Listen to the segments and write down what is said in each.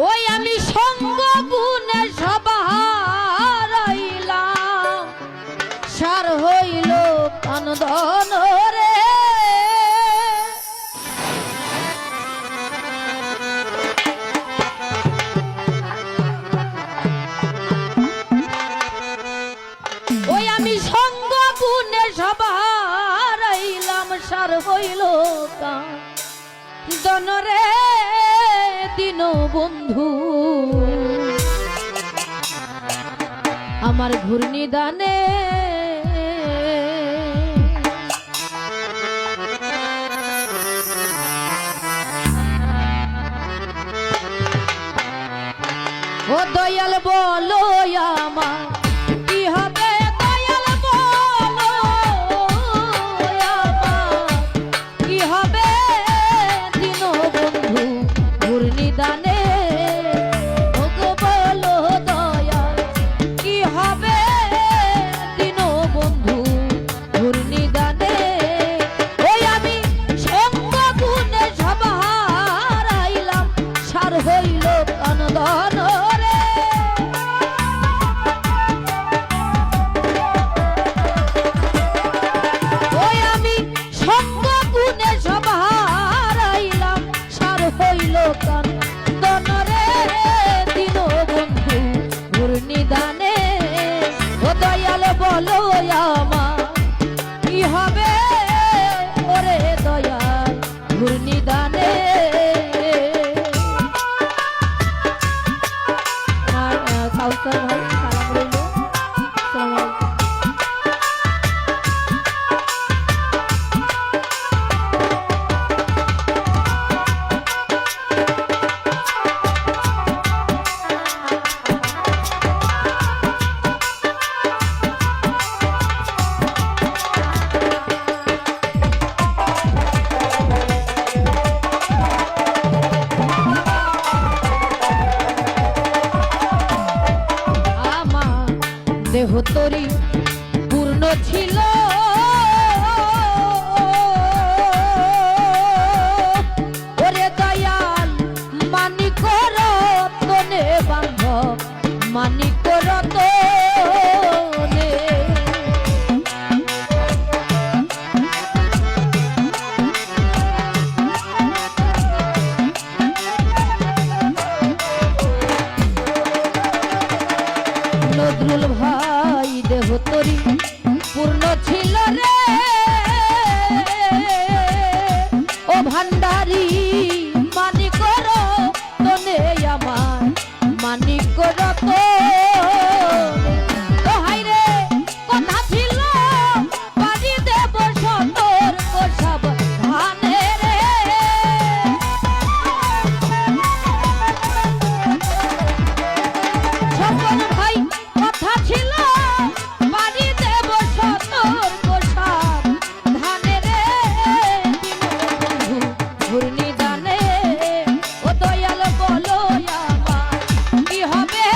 ওই আমি সঙ্গ গুণে সবাইলাম সার হইল কানদন রে। ওই আমি সঙ্গ গুণে সবাইলাম সার হইল কানদন রে দিন বন্ধু আমার ঘূর্ণিদানে ও দয়াল বলো আমার কি হবে, দয়াল বলো আমার কি হবে দিন বন্ধু ঘূর্ণিদানে। ওগো বলো দয়াল কি হবে দিন বন্ধু ঘূর্ণিদানে। ওই আমি সঙ্গ গুণে সবাইলাম সার হইল কানদন রে। ওই আমি সঙ্গ গুণে সবাইলাম সার হইল কানদন রে দিন বন্ধু ঘূর্ণিদানে। ও দয়াল বলো আমার কি হবে ওরে দয়াল ঘূর্ণিদানে। আমার কাউসার ভাই সালাম রইল। আসসালামু আলাইকুম। দেহ তরি পূর্ণ ছিল ওরে দয়াল মানিক রতনে বান্ধ মানিক রতনে। নজরুল ভাই দেহ তরি পূর্ণ ছিল রে ও ভান্ডারি মানিক রতনে আমার মানিক রতনে। দোহাই রে কথা ছিল বাড়ি দেব সতর্ক সাবধানে রে। সকল ভাই কথা ছিল বাড়ি দেব সতর্ক সাবধানে রে দিন বন্ধু ঘূর্ণিদানে। ও দয়াল বলো আমার কি হবে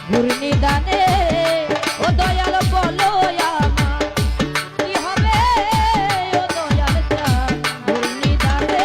ঘূর্ণিদানে ও দয়াল বলো আমার কি হবে ও দয়াল চান ঘূর্ণিদানে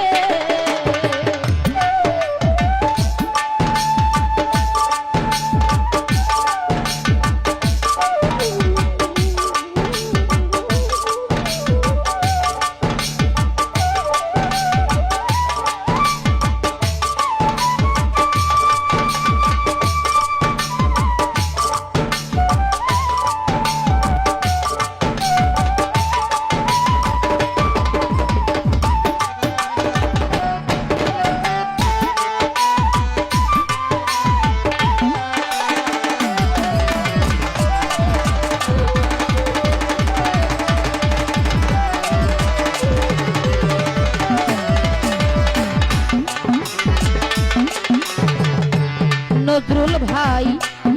নজরুল ভাই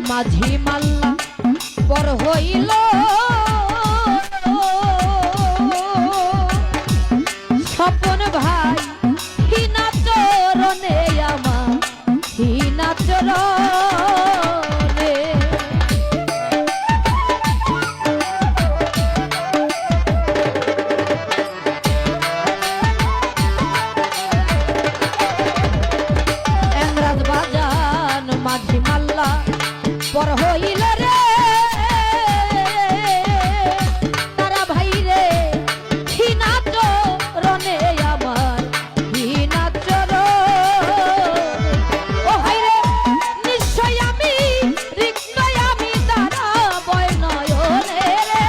মাঝি মাল্লা পর হইল স্বপন ভাই হিনা চরণে আমার হিনা চরণে এংরাজ বাজান মাঝি মাল্লা পর হইল রে তারা ভাই রে হিনা চরণে আমার হিনা চরণ ও ভাই রে নিশ্চয় আমি রিক্ত আমি তারা বয় নয়নে রে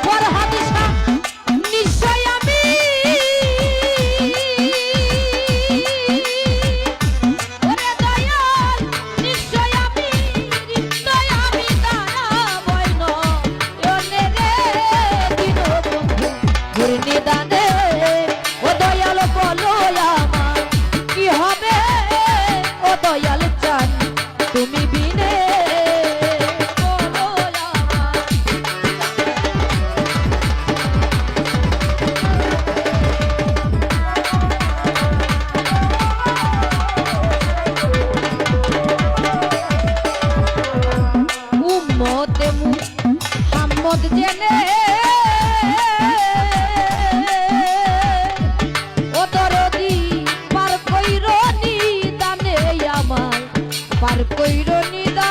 পরহাদিসা নিশ্চয় আমি ওরে দয়াল নিশ্চয় আমি রিক্ত আমি তারা বয় নয়নে রে দীনবন্ধু ঘূর্ণিদানে ও দয়াল বলো আমার কি হবে ও দয়াল চান তুমি বিনে বলো আমার উম্মতে মুহাম্মদ জেনে ও দরদি পার কইর নিদানে আমার পার কইর নিদানে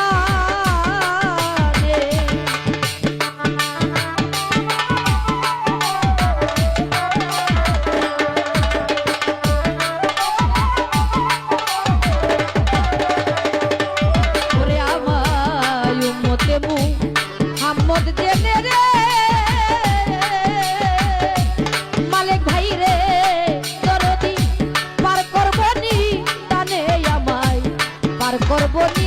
ওরে আমার উম্মতে মুহাম্মদ জেনে রে মালিক ভাই রে দরদি পার করবনি দানে আমায় পার করবনি